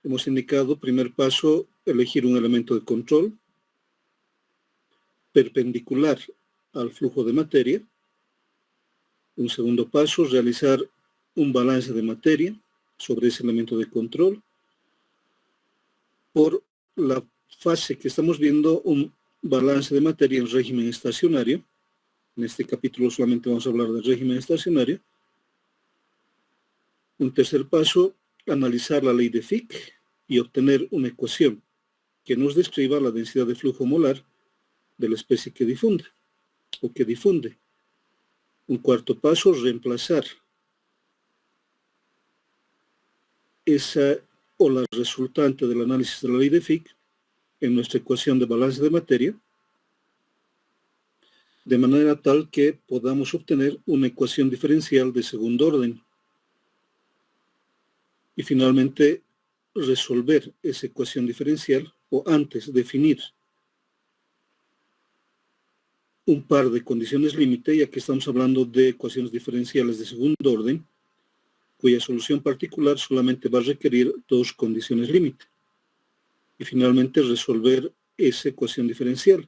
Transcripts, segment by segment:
hemos indicado, primer paso, elegir un elemento de control perpendicular al flujo de materia. Un segundo paso, realizar un balance de materia sobre ese elemento de control. Por la fase que estamos viendo, un balance de materia en régimen estacionario. En este capítulo solamente vamos a hablar del régimen estacionario. Un tercer paso, analizar la ley de Fick y obtener una ecuación que nos describa la densidad de flujo molar de la especie que difunde o que difunde. Un cuarto paso, reemplazar esa o la resultante del análisis de la ley de Fick en nuestra ecuación de balance de materia, de manera tal que podamos obtener una ecuación diferencial de segundo orden. Y finalmente, resolver esa ecuación diferencial, o antes definir un par de condiciones límite, ya que estamos hablando de ecuaciones diferenciales de segundo orden, cuya solución particular solamente va a requerir dos condiciones límite. Y finalmente resolver esa ecuación diferencial.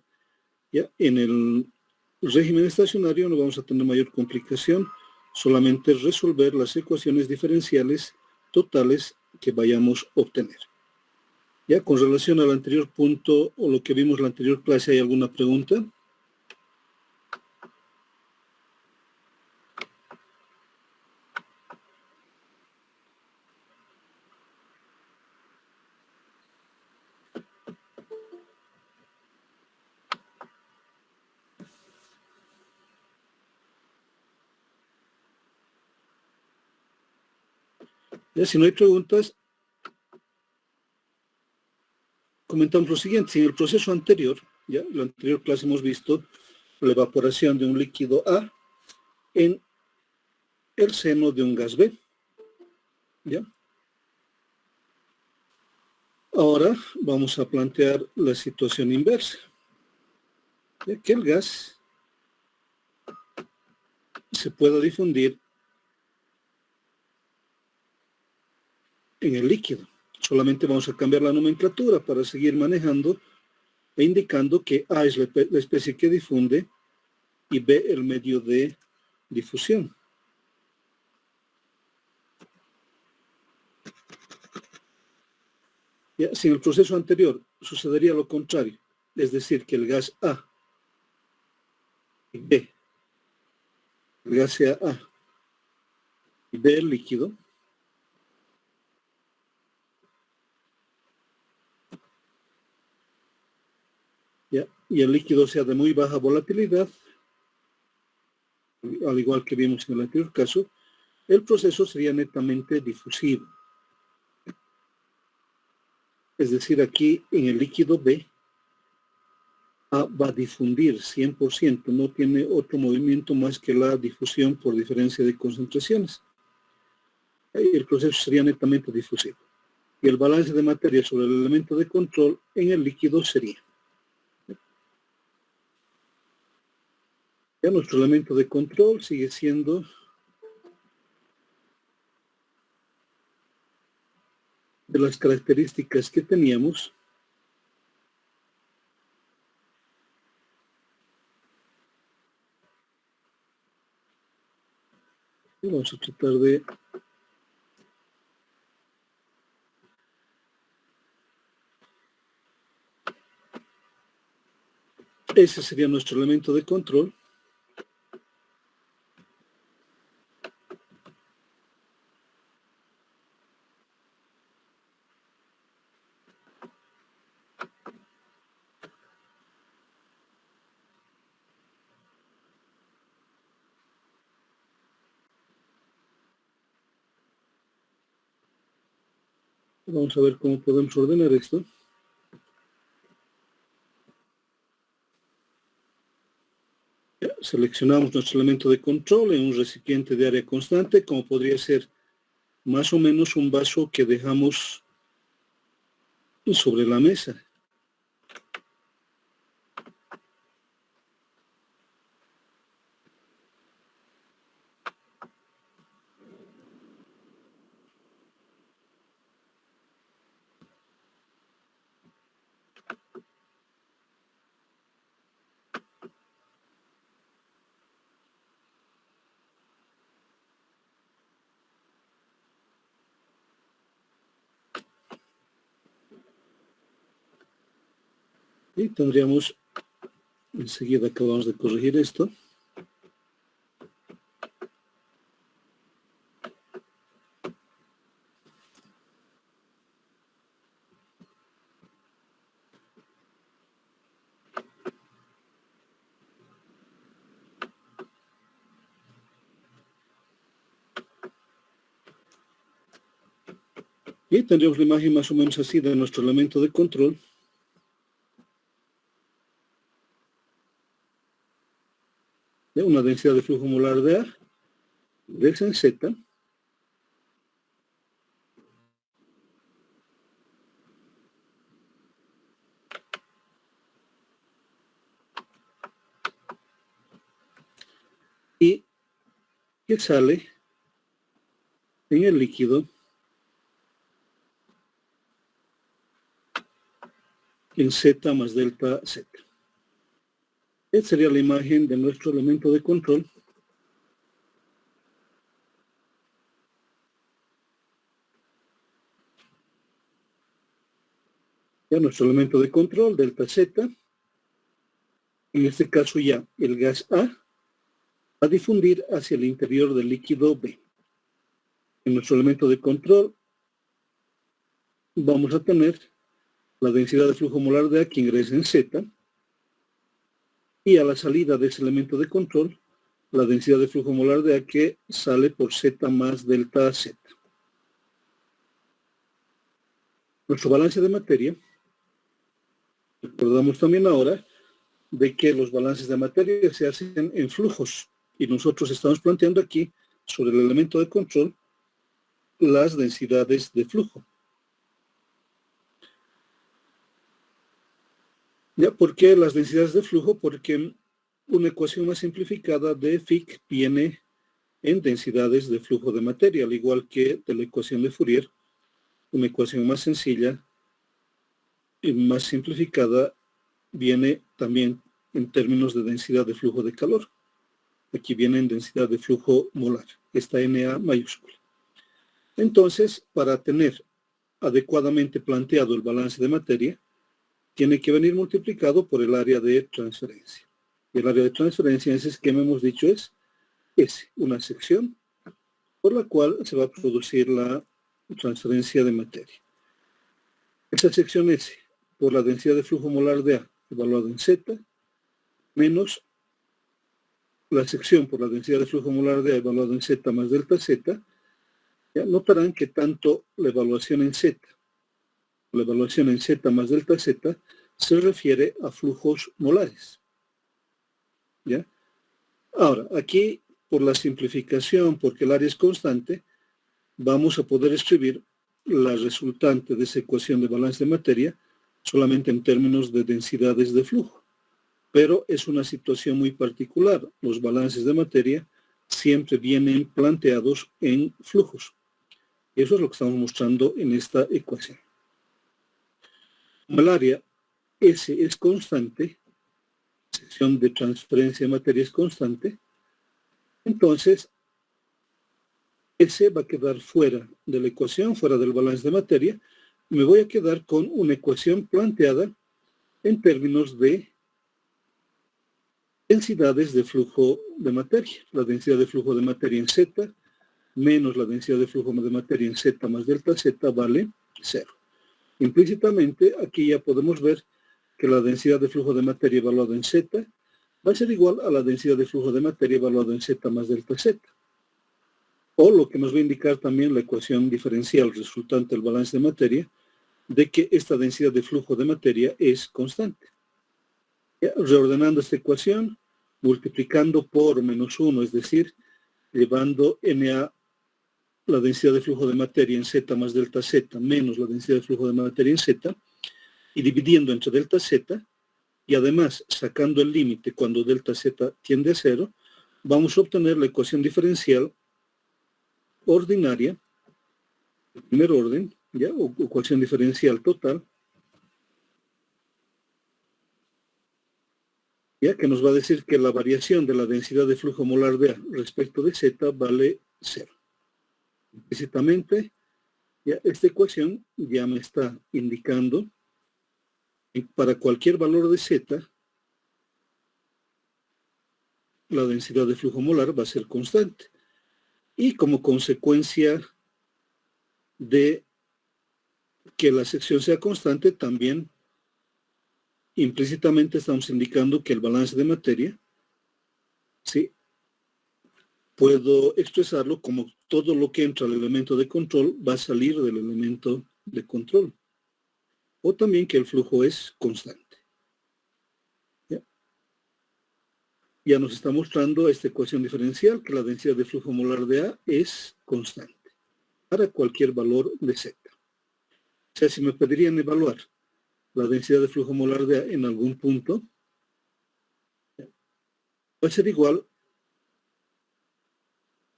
¿Ya? En el régimen estacionario no vamos a tener mayor complicación, solamente resolver las ecuaciones diferenciales totales que vayamos a obtener. Ya, con relación al anterior punto o lo que vimos en la anterior clase, ¿hay alguna pregunta? Ya, si no hay preguntas, comentamos lo siguiente. Si en el proceso anterior, ya, en la anterior clase hemos visto la evaporación de un líquido A en el seno de un gas B. ¿Ya? Ahora vamos a plantear la situación inversa. ¿Ya? Que el gas se pueda difundir en el líquido. Solamente vamos a cambiar la nomenclatura para seguir manejando e indicando que A es la especie que difunde y B el medio de difusión. Ya, si en el proceso anterior sucedería lo contrario, es decir, que el gas A y B, el gas sea A y B el líquido, ya, y el líquido sea de muy baja volatilidad, al igual que vimos en el anterior caso, el proceso sería netamente difusivo. Es decir, aquí en el líquido B, A va a difundir 100%, no tiene otro movimiento más que la difusión por diferencia de concentraciones. El proceso sería netamente difusivo. Y el balance de materia sobre el elemento de control en el líquido sería. Ya nuestro elemento de control sigue siendo de las características que teníamos. Y vamos a tratar de ese sería nuestro elemento de control. Vamos a ver cómo podemos ordenar esto. Ya, seleccionamos nuestro elemento de control en un recipiente de área constante, como podría ser más o menos un vaso que dejamos sobre la mesa. Y tendríamos, enseguida acabamos de corregir esto. Y tendríamos la imagen más o menos así de nuestro elemento de control. De una densidad de flujo molar de A, ingresa en Z. Y que sale en el líquido en Z más delta Z. Esta sería la imagen de nuestro elemento de control. Ya nuestro elemento de control, delta Z. En este caso ya el gas A va a difundir hacia el interior del líquido B. En nuestro elemento de control vamos a tener la densidad de flujo molar de A que ingresa en Z, y a la salida de ese elemento de control, la densidad de flujo molar de A que sale por Z más delta Z. Nuestro balance de materia, recordamos también ahora de que los balances de materia se hacen en flujos, y nosotros estamos planteando aquí, sobre el elemento de control, las densidades de flujo. ¿Ya? ¿Por qué las densidades de flujo? Porque una ecuación más simplificada de Fick viene en densidades de flujo de materia, al igual que de la ecuación de Fourier, una ecuación más sencilla y más simplificada viene también en términos de densidad de flujo de calor. Aquí viene en densidad de flujo molar, esta Na mayúscula. Entonces, para tener adecuadamente planteado el balance de materia, tiene que venir multiplicado por el área de transferencia. Y el área de transferencia en ese esquema hemos dicho es S, una sección por la cual se va a producir la transferencia de materia. Esa sección S, por la densidad de flujo molar de A, evaluado en Z, menos la sección por la densidad de flujo molar de A, evaluado en Z más delta Z, ya notarán que tanto la evaluación en Z, la evaluación en Z más delta Z, se refiere a flujos molares. ¿Ya? Ahora, aquí, por la simplificación, porque el área es constante, vamos a poder escribir la resultante de esa ecuación de balance de materia solamente en términos de densidades de flujo. Pero es una situación muy particular. Los balances de materia siempre vienen planteados en flujos. Eso es lo que estamos mostrando en esta ecuación. Como el área S es constante, sección de transferencia de materia es constante, entonces S va a quedar fuera de la ecuación, fuera del balance de materia. Me voy a quedar con una ecuación planteada en términos de densidades de flujo de materia. La densidad de flujo de materia en Z menos la densidad de flujo de materia en Z más delta Z vale 0. Implícitamente, aquí ya podemos ver que la densidad de flujo de materia evaluada en Z va a ser igual a la densidad de flujo de materia evaluada en Z más delta Z. O lo que nos va a indicar también la ecuación diferencial resultante del balance de materia, de que esta densidad de flujo de materia es constante. Ya, reordenando esta ecuación, multiplicando por menos 1, es decir, llevando Na, la densidad de flujo de materia en Z más delta Z, menos la densidad de flujo de materia en Z, y dividiendo entre delta Z, y además sacando el límite cuando delta Z tiende a 0, vamos a obtener la ecuación diferencial ordinaria, de primer orden, ¿ya? O ecuación diferencial total, ya que nos va a decir que la variación de la densidad de flujo molar de A respecto de Z vale 0. Implícitamente, ya esta ecuación ya me está indicando Y para cualquier valor de Z, la densidad de flujo molar va a ser constante. Y como consecuencia de que la sección sea constante, también implícitamente estamos indicando que el balance de materia, ¿sí?, puedo expresarlo como todo lo que entra al elemento de control va a salir del elemento de control. O también que el flujo es constante. ¿Ya? Ya nos está mostrando esta ecuación diferencial que la densidad de flujo molar de A es constante para cualquier valor de Z. O sea, si me pedirían evaluar la densidad de flujo molar de A en algún punto, va a ser igual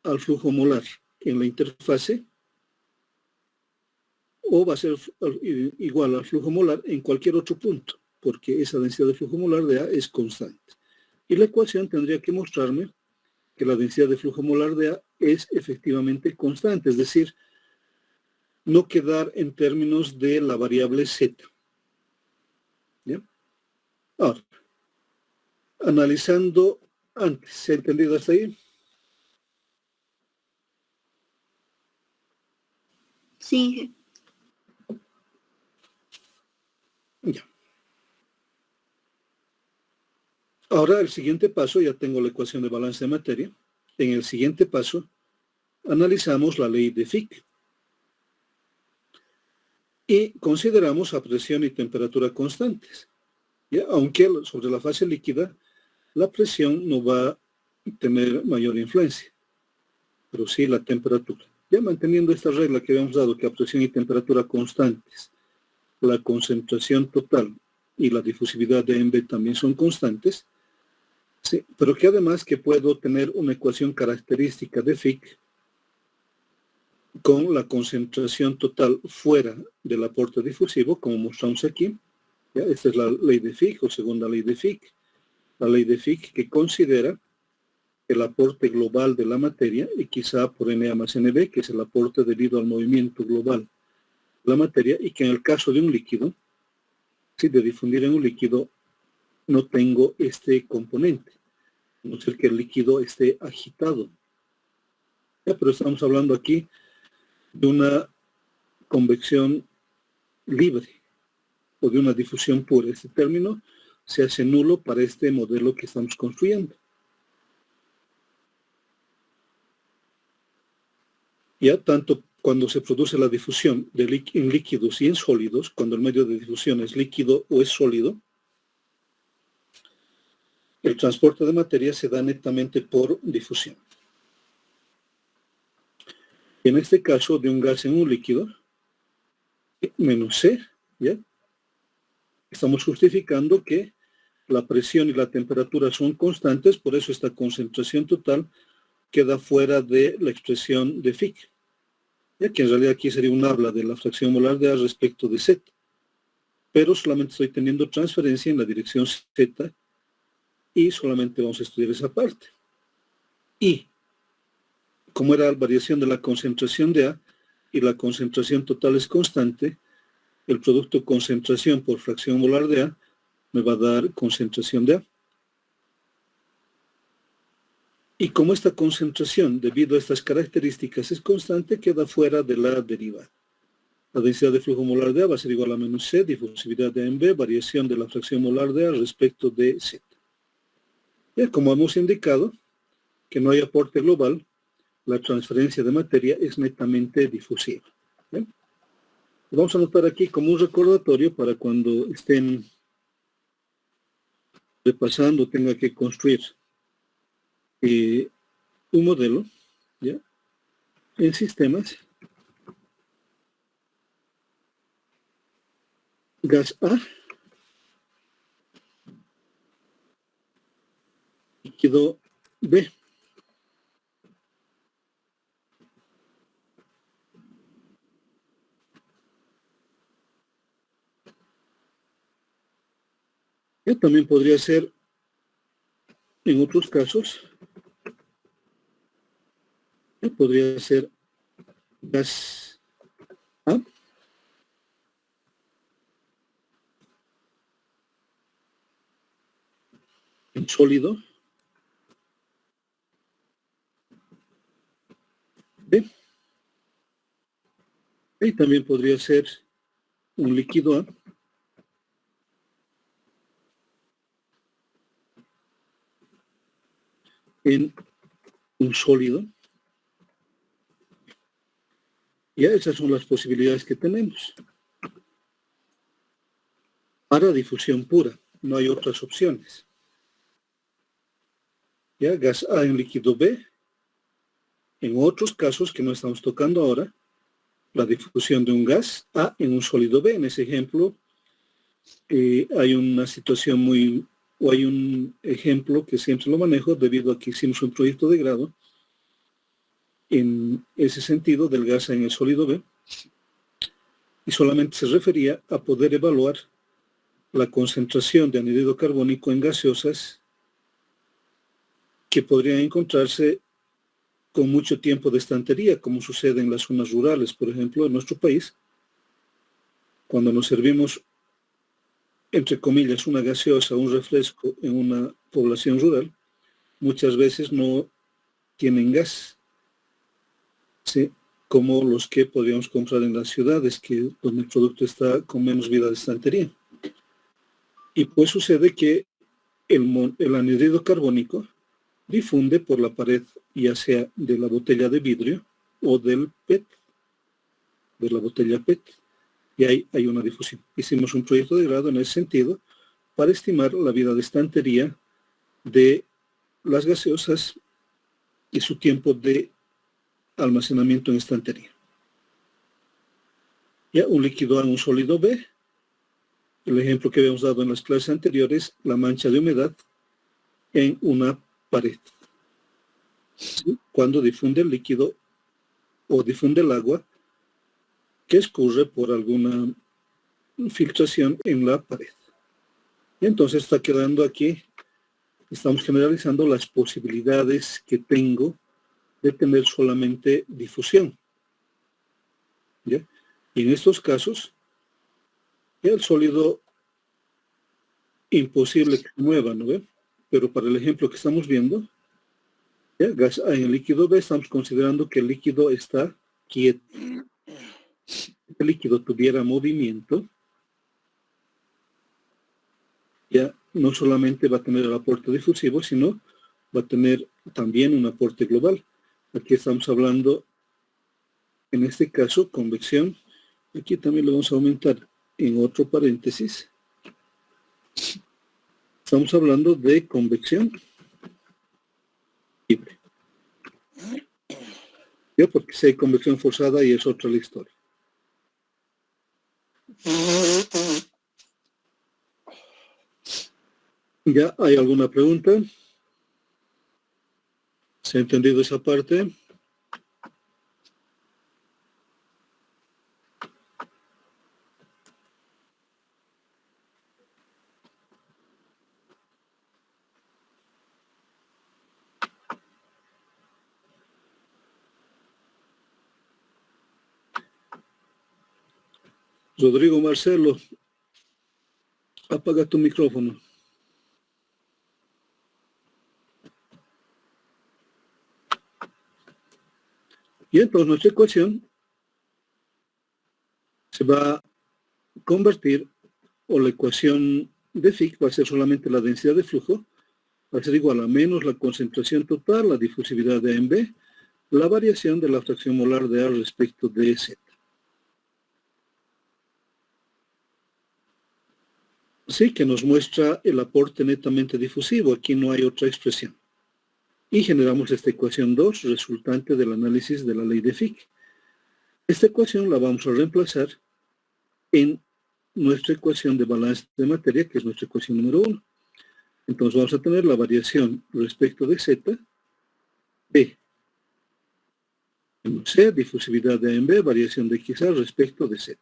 al flujo molar en la interfase, o va a ser igual al flujo molar en cualquier otro punto, porque esa densidad de flujo molar de A es constante. Y la ecuación tendría que mostrarme que la densidad de flujo molar de A es efectivamente constante, es decir, no quedar en términos de la variable Z. ¿Ya? Ahora, analizando antes, ¿se ha entendido hasta ahí? Sí. Ya. Ahora el siguiente paso, ya tengo la ecuación de balance de materia. En el siguiente paso, analizamos la ley de Fick. Y consideramos a presión y temperatura constantes. ¿Ya? Aunque sobre la fase líquida, la presión no va a tener mayor influencia, pero sí la temperatura. Ya manteniendo esta regla que habíamos dado, que a presión y temperatura constantes, la concentración total y la difusividad de M también son constantes, sí, pero que además que puedo tener una ecuación característica de Fick con la concentración total fuera del aporte difusivo, como mostramos aquí. ¿Ya? Esta es la ley de Fick o segunda ley de Fick. La ley de Fick que considera el aporte global de la materia y quizá por NA más NB, que es el aporte debido al movimiento global de la materia, y que en el caso de un líquido, si de difundir en un líquido, no tengo este componente, a no ser que el líquido esté agitado. ¿Ya? Pero estamos hablando aquí de una convección libre o de una difusión pura. Este término se hace nulo para este modelo que estamos construyendo. Ya tanto cuando se produce la difusión en líquidos y en sólidos, cuando el medio de difusión es líquido o es sólido, el transporte de materia se da netamente por difusión. En este caso, de un gas en un líquido, menos C, ¿ya? Estamos justificando que la presión y la temperatura son constantes, por eso esta concentración total queda fuera de la expresión de Fick. Ya que en realidad aquí sería un habla de la fracción molar de A respecto de Z. Pero solamente estoy teniendo transferencia en la dirección Z y solamente vamos a estudiar esa parte. Y como era la variación de la concentración de A y la concentración total es constante, el producto concentración por fracción molar de A me va a dar concentración de A. Y como esta concentración, debido a estas características, es constante, queda fuera de la derivada. La densidad de flujo molar de A va a ser igual a menos C, difusividad de A en B, variación de la fracción molar de A respecto de Z. Ya como hemos indicado, que no hay aporte global, la transferencia de materia es netamente difusiva. ¿Bien? Vamos a anotar aquí como un recordatorio para cuando estén repasando, tenga que construir un modelo, ¿ya?, en sistemas. Gas A, líquido B. Y también podría ser, en otros casos, podría ser gas A, un sólido B. Y también podría ser un líquido A en un sólido. Ya esas son las posibilidades que tenemos. Para difusión pura, no hay otras opciones. Ya, gas A en líquido B. En otros casos que no estamos tocando ahora, la difusión de un gas A en un sólido B. En ese ejemplo, hay una situación o hay un ejemplo que siempre lo manejo debido a que hicimos un proyecto de grado en ese sentido del gas A en el sólido B, y solamente se refería a poder evaluar la concentración de anhídrido carbónico en gaseosas que podrían encontrarse con mucho tiempo de estantería, como sucede en las zonas rurales, por ejemplo, en nuestro país. Cuando nos servimos, entre comillas, una gaseosa, un refresco en una población rural, muchas veces no tienen gas, ¿sí? Como los que podríamos comprar en las ciudades, donde el producto está con menos vida de estantería. Y pues sucede que el anhídrido carbónico difunde por la pared, ya sea de la botella de vidrio o del PET, de la botella PET, y ahí hay una difusión. Hicimos un proyecto de grado en ese sentido para estimar la vida de estantería de las gaseosas y su tiempo de almacenamiento en estantería. Ya un líquido A en un sólido B, el ejemplo que habíamos dado en las clases anteriores, la mancha de humedad en una pared. ¿Sí? Cuando difunde el líquido o difunde el agua que escurre por alguna filtración en la pared. Y entonces está quedando aquí, estamos generalizando las posibilidades que tengo de tener solamente difusión. ¿Ya? Y en estos casos, el sólido imposible que se mueva, ¿no ve? Pero para el ejemplo que estamos viendo, ¿ya? Gas A en el líquido B, estamos considerando que el líquido está quieto. Si el líquido tuviera movimiento, ya no solamente va a tener el aporte difusivo, sino va a tener también un aporte global. Aquí estamos hablando, en este caso, convección. Aquí también lo vamos a aumentar en otro paréntesis. Estamos hablando de convección libre. ¿Ya? Porque si hay convección forzada y es otra la historia. ¿Ya hay alguna pregunta? ¿Se ha entendido esa parte? Rodrigo Marcelo, apaga tu micrófono. Y entonces nuestra ecuación se va a convertir, o la ecuación de Fick va a ser solamente la densidad de flujo, va a ser igual a menos la concentración total, la difusividad de A en B, la variación de la fracción molar de A respecto de Z. Así que nos muestra el aporte netamente difusivo, aquí no hay otra expresión. Y generamos esta ecuación 2, resultante del análisis de la ley de Fick. Esta ecuación la vamos a reemplazar en nuestra ecuación de balance de materia, que es nuestra ecuación número 1. Entonces vamos a tener la variación respecto de Z, B, en C, difusividad de A en B, variación de XA respecto de Z.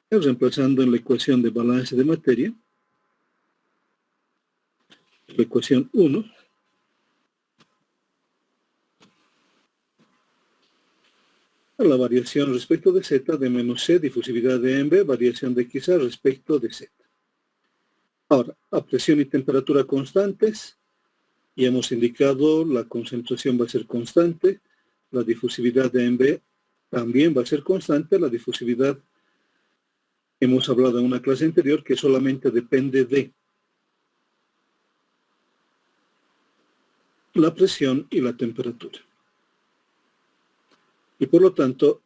Reemplazando en la ecuación de balance de materia, la ecuación 1, a la variación respecto de Z de menos C, difusividad de A en B, variación de XA respecto de Z. Ahora, a presión y temperatura constantes, y hemos indicado la concentración va a ser constante, la difusividad de B también va a ser constante, la difusividad hemos hablado en una clase anterior que solamente depende de la presión y la temperatura. Y por lo tanto,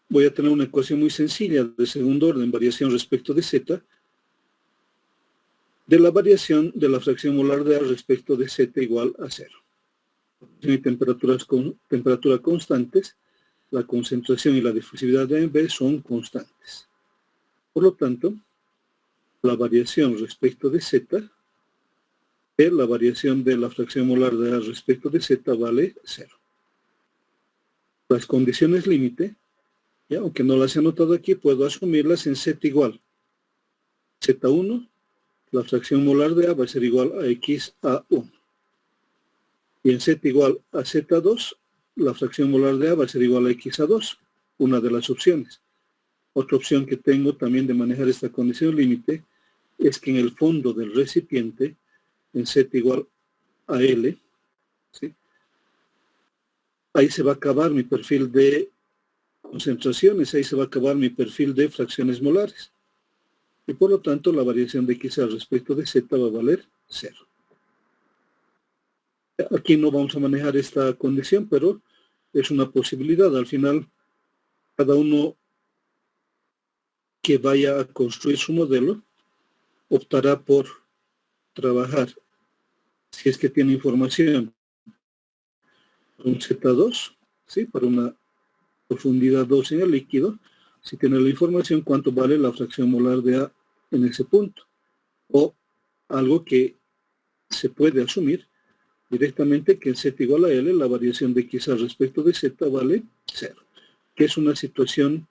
voy a tener una ecuación muy sencilla de segundo orden, variación respecto de Z, de la variación de la fracción molar de A respecto de Z igual a 0. Y temperatura constantes, la concentración y la difusividad de B son constantes. Por lo tanto, la variación respecto de Z, la variación de la fracción molar de A respecto de Z vale 0. Las condiciones límite, ya, aunque no las he anotado aquí, puedo asumirlas en Z igual. Z1, la fracción molar de A va a ser igual a X a 1. Y en Z igual a Z2, la fracción molar de A va a ser igual a X a 2, una de las opciones. Otra opción que tengo también de manejar esta condición límite es que en el fondo del recipiente, en Z igual a L, ¿sí?, ahí se va a acabar mi perfil de concentraciones, ahí se va a acabar mi perfil de fracciones molares. Y por lo tanto, la variación de X al respecto de Z va a valer 0. Aquí no vamos a manejar esta condición, pero es una posibilidad. Al final, cada uno que vaya a construir su modelo optará por trabajar, si es que tiene información, un Z2, ¿sí?, para una profundidad 2 en el líquido, si tiene la información cuánto vale la fracción molar de A en ese punto. O algo que se puede asumir directamente, que en Z igual a L, la variación de X al respecto de Z vale 0, que es una situación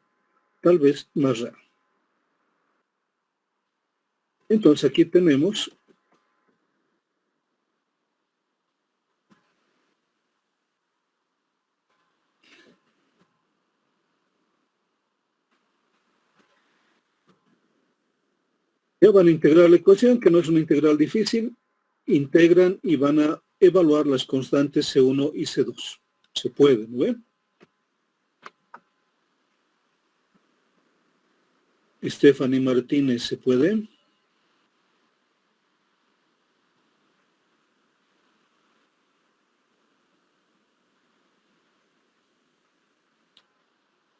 tal vez más rara. Entonces aquí tenemos ya van a integrar la ecuación, que no es una integral difícil, integran y van a evaluar las constantes C1 y C2. Se puede, ¿no ven? Stephanie Martínez, ¿se puede?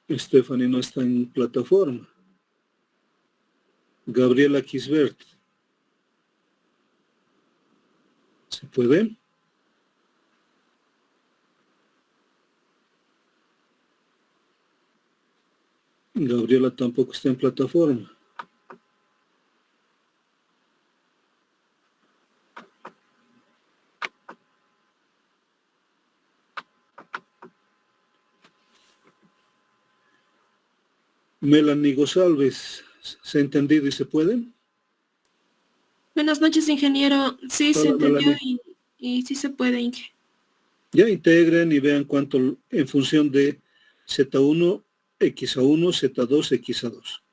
Stephanie no está en plataforma. Gabriela Kisbert, ¿se puede? Gabriela tampoco está en plataforma. Melanie González, ¿se ha entendido y se puede? Buenas noches, ingeniero. Sí, se Hola, entendió Melanie. y sí se puede, Inge. Ya integren y vean cuánto en función de Z1, X a 1, Z2, X a 2.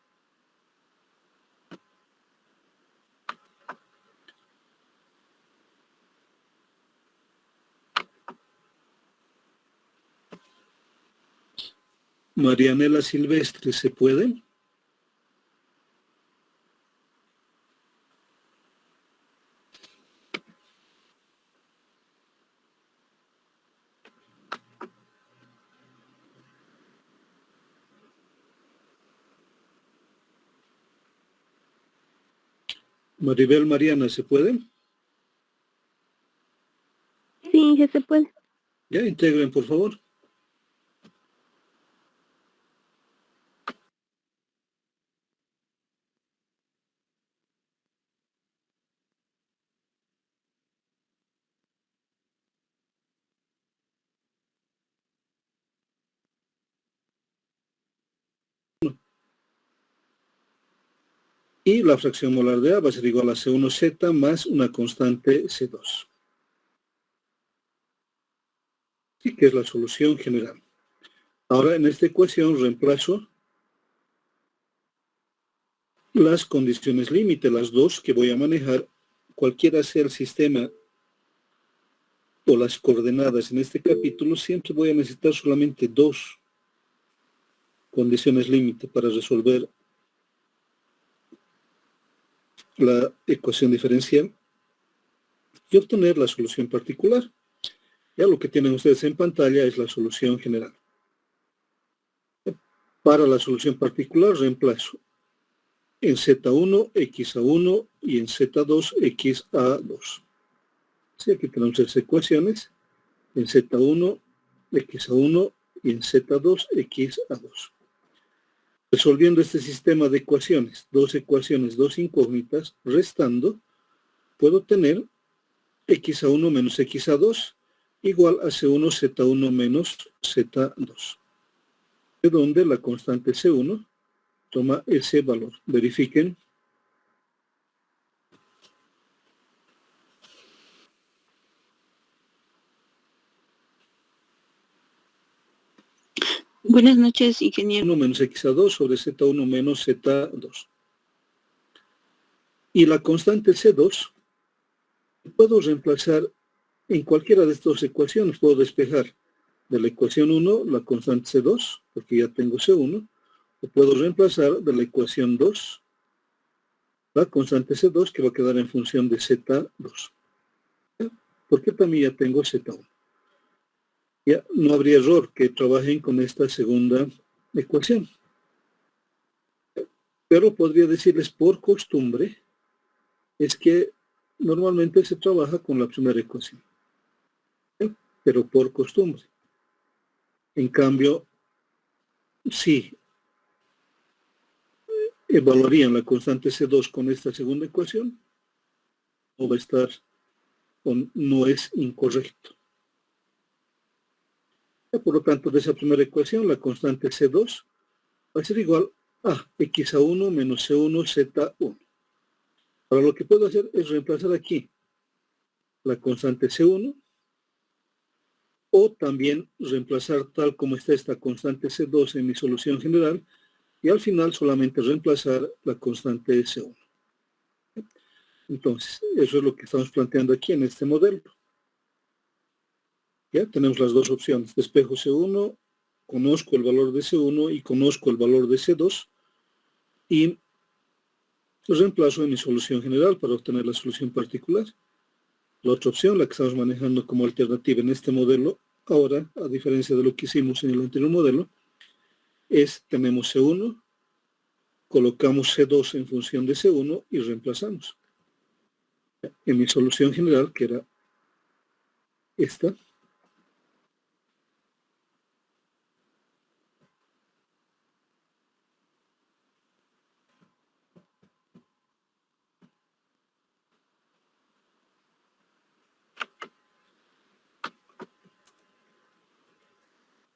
Marianela Silvestre, ¿se puede? Maribel Mariana, ¿se puede? Sí, Inge, se puede. Ya integren, por favor. Y la fracción molar de A va a ser igual a C1Z más una constante C2. Sí, que es la solución general. Ahora en esta ecuación reemplazo las condiciones límite, las dos que voy a manejar, cualquiera sea el sistema o las coordenadas en este capítulo, siempre voy a necesitar solamente dos condiciones límite para resolver la ecuación diferencial y obtener la solución particular. Ya lo que tienen ustedes en pantalla es la solución general. Para la solución particular reemplazo en Z1, X a 1 y en Z2, X a 2. Así aquí tenemos esas ecuaciones en Z1, X a 1 y en Z2, X a 2. Resolviendo este sistema de ecuaciones, dos ecuaciones, dos incógnitas, restando, puedo tener X a 1 menos X a 2 igual a C1 Z1 menos Z2. De donde la constante C1 toma ese valor. Verifiquen. Buenas noches, ingeniero. 1 menos X a 2 sobre Z1 menos Z2. Y la constante C2 puedo reemplazar en cualquiera de estas dos ecuaciones. Puedo despejar de la ecuación 1 la constante C2, porque ya tengo C1, o puedo reemplazar de la ecuación 2 la constante C2, que va a quedar en función de Z2. Porque también ya tengo Z1. Ya no habría error que trabajen con esta segunda ecuación. Pero podría decirles por costumbre, es que normalmente se trabaja con la primera ecuación. Pero por costumbre. En cambio, si evaluarían la constante C2 con esta segunda ecuación, no va a estar, o no es incorrecto. Por lo tanto, de esa primera ecuación, la constante C2 va a ser igual a X a 1 menos C1 Z1. Ahora lo que puedo hacer es reemplazar aquí la constante C1 o también reemplazar tal como está esta constante C2 en mi solución general y al final solamente reemplazar la constante C1. Entonces, eso es lo que estamos planteando aquí en este modelo. Ya tenemos las dos opciones. Despejo C1, conozco el valor de C1 y conozco el valor de C2 y reemplazo en mi solución general para obtener la solución particular. La otra opción, la que estamos manejando como alternativa en este modelo, ahora, a diferencia de lo que hicimos en el anterior modelo, es, tenemos C1, colocamos C2 en función de C1 y reemplazamos. En mi solución general, que era esta,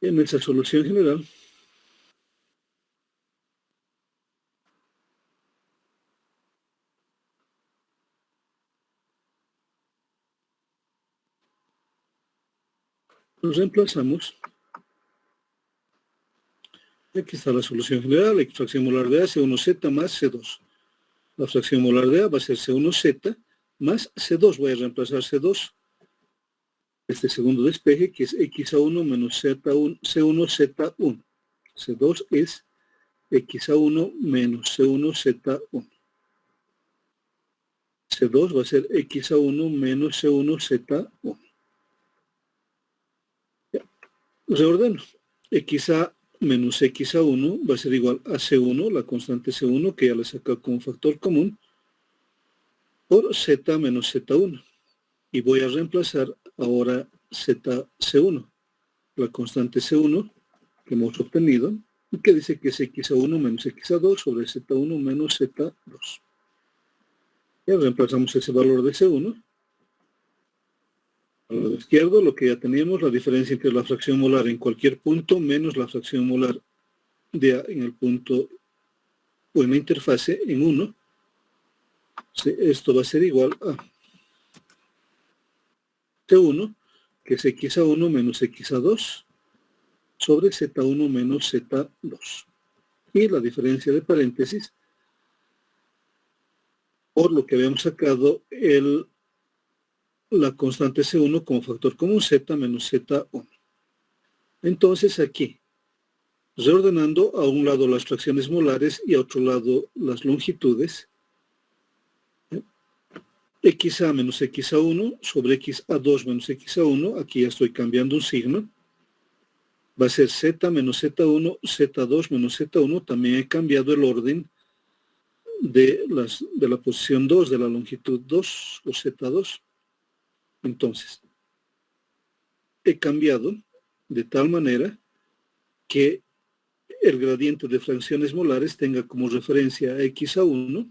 en esa solución general, nos reemplazamos. Aquí está la solución general, la fracción molar de A, C1Z más C2. La fracción molar de A va a ser C1Z más C2. Voy a reemplazar C2. Este segundo despeje, que es X a 1 menos Z1, C1Z1. C2 es X a 1 menos C1Z1. C2 va a ser X a 1 menos C1Z1. Ya. Reordeno. X a menos X a 1 va a ser igual a C1, la constante C1, que ya la saca como factor común, por Z menos Z1. Y voy a reemplazar ahora C1, la constante C1 que hemos obtenido, y que dice que es X a 1 menos X a 2 sobre Z1 menos Z2. Ya reemplazamos ese valor de C1. Al lado izquierdo, lo que ya teníamos, la diferencia entre la fracción molar en cualquier punto menos la fracción molar de A en el punto o en la interfase en 1. Esto va a ser igual a C1, que es X a 1 menos X a 2 sobre Z1 menos Z2. Y la diferencia de paréntesis por lo que habíamos sacado la constante C1 como factor común, Z menos Z1. Entonces aquí, reordenando a un lado las fracciones molares y a otro lado las longitudes, XA menos XA1 sobre XA2 menos XA1, aquí ya estoy cambiando un signo, va a ser Z menos Z1, Z2 menos Z1, también he cambiado el orden de la posición 2, de la longitud 2 o Z2. Entonces, he cambiado de tal manera que el gradiente de fracciones molares tenga como referencia XA1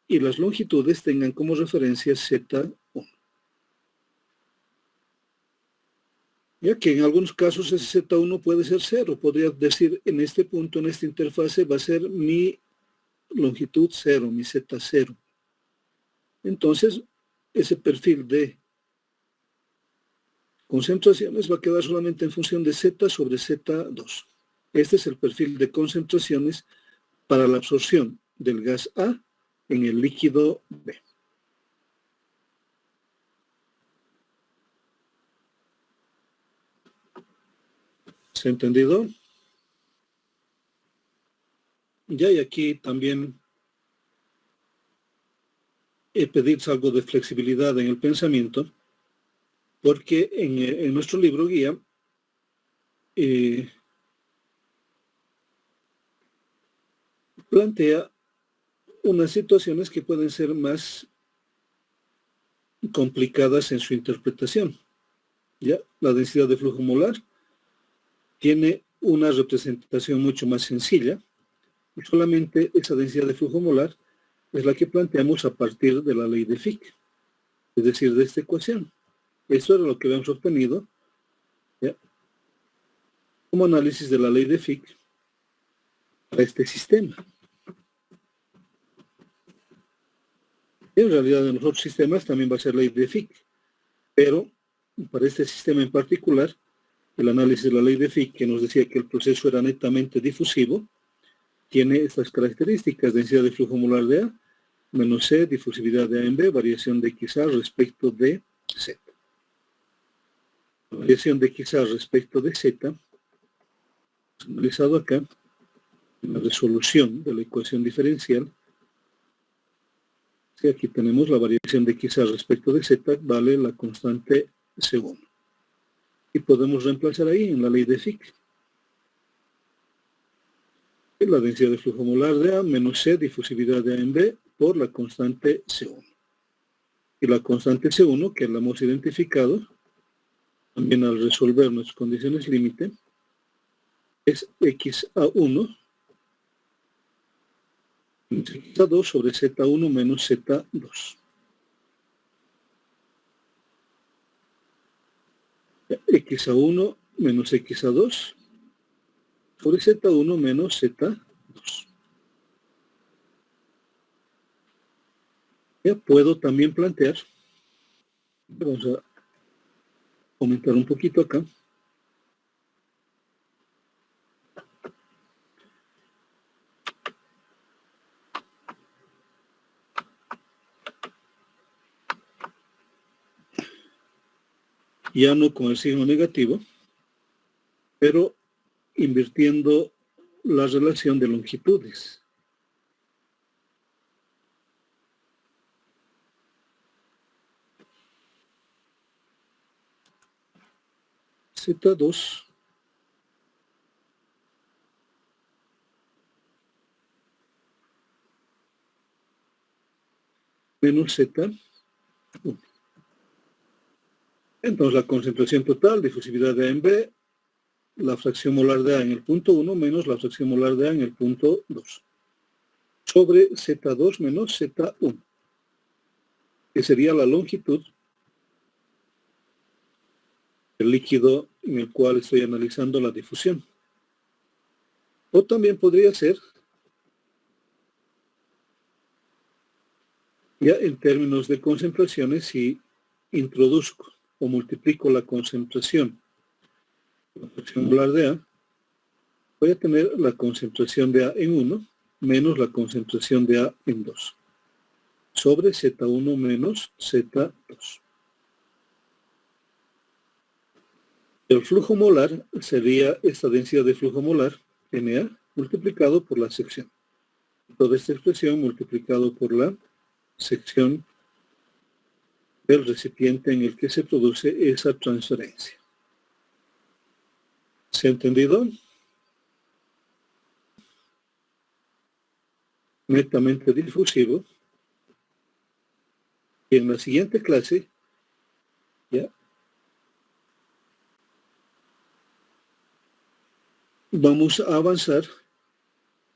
y las longitudes tengan como referencia Z1. Ya que en algunos casos ese Z1 puede ser 0. Podría decir, en este punto, en esta interfase, va a ser mi longitud 0, mi Z0. Entonces, ese perfil de concentraciones va a quedar solamente en función de Z sobre Z2. Este es el perfil de concentraciones para la absorción del gas A en el líquido B. ¿Se ha entendido? Ya, y aquí también pedirse algo de flexibilidad en el pensamiento, porque en nuestro libro guía plantea unas situaciones que pueden ser más complicadas en su interpretación. ¿Ya? La densidad de flujo molar tiene una representación mucho más sencilla, y solamente esa densidad de flujo molar es la que planteamos a partir de la ley de Fick, es decir, de esta ecuación. Esto era lo que habíamos obtenido, ¿ya?, como análisis de la ley de Fick para este sistema. En realidad, en los otros sistemas también va a ser ley de Fick, pero para este sistema en particular, el análisis de la ley de Fick, que nos decía que el proceso era netamente difusivo, tiene estas características: densidad de flujo molar de A, menos C, difusividad de A en B, variación de XA respecto de Z. La variación de XA respecto de Z, analizado acá, en la resolución de la ecuación diferencial. Sí, aquí tenemos la variación de XA respecto de Z, vale la constante C1. Y podemos reemplazar ahí en la ley de Fick la densidad de flujo molar de A menos C, difusividad de A en B, por la constante C1. Y la constante C1, que la hemos identificado, también al resolver nuestras condiciones límite, es XA1 menos XA2 sobre Z1 menos Z2. XA1 menos XA2 sobre Z1 menos Z2. Ya puedo también plantear, vamos a aumentar un poquito acá, ya no con el signo negativo, pero invirtiendo la relación de longitudes. Z2 menos Z1. Entonces la concentración total, difusividad de A en B, la fracción molar de A en el punto 1 menos la fracción molar de A en el punto 2, sobre Z2 menos Z1, que sería la longitud del líquido en el cual estoy analizando la difusión. O también podría ser, ya en términos de concentraciones, si introduzco o multiplico la concentración, la fracción molar de A, voy a tener la concentración de A en 1 menos la concentración de A en 2. sobre Z1 menos Z2. El flujo molar sería esta densidad de flujo molar, NA, multiplicado por la sección. Toda esta expresión multiplicado por la sección del recipiente en el que se produce esa transferencia. ¿Se ha entendido? Netamente difusivo. Y en la siguiente clase, ya, vamos a avanzar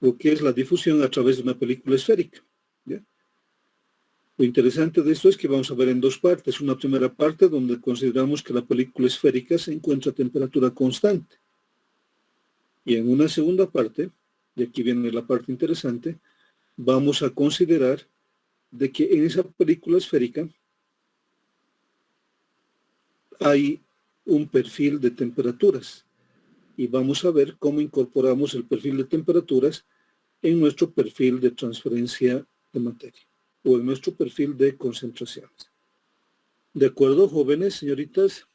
lo que es la difusión a través de una película esférica. ¿Ya? Lo interesante de esto es que vamos a ver en dos partes. Una primera parte donde consideramos que la película esférica se encuentra a temperatura constante. Y en una segunda parte, y aquí viene la parte interesante, vamos a considerar de que en esa película esférica hay un perfil de temperaturas. Y vamos a ver cómo incorporamos el perfil de temperaturas en nuestro perfil de transferencia de materia o en nuestro perfil de concentraciones. ¿De acuerdo, jóvenes, señoritas?